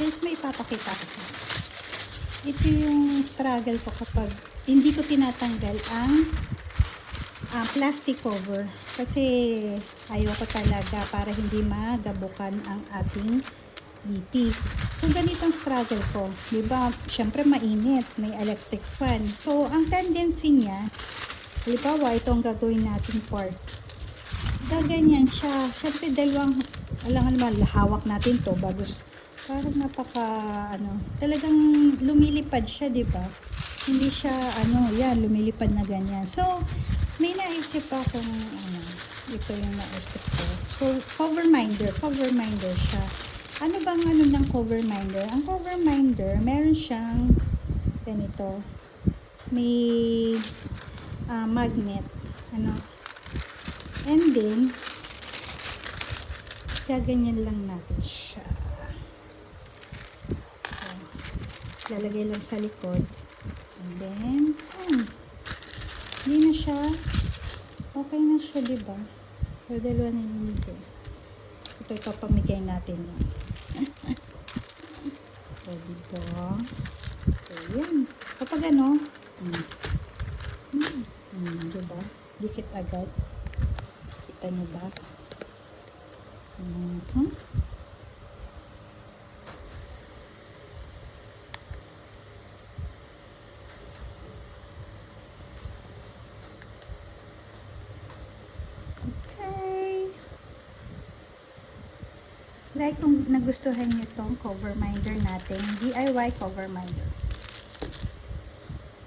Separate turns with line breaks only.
Guys, may ipapakita ko sa inyo. Ito yung struggle ko kapag hindi ko tinatanggal ang plastic cover. Kasi ayoko talaga para hindi magabukan ang ating BP. So, ganitong struggle ko. Diba? Siyempre, mainit. May electric fan. So, ang tendency niya, halimbawa, itong gagawin natin part. Gaganyan siya. Siyempre, dalawang, alam naman, hawak natin to bago. Parang napaka, talagang lumilipad siya, di ba? Hindi siya, yan, lumilipad na ganyan. So, may naisip akong, ito yung naisip ko. So, cover minder siya. Ano bang ng cover minder? Ang cover minder, meron siyang, ganito, may magnet, and then, gaganyan lang natin siya. Lalagay lang sa likod. And then, hindi na siya. Okay na siya, diba? So, dalawa na yun dito. Ito, ipapamigay natin yan. So, dito. So, yan. Kapag diba? Dikit agad. Kita nyo ba? Like kung nagustuhan nyo tong cover minder natin, DIY cover minder.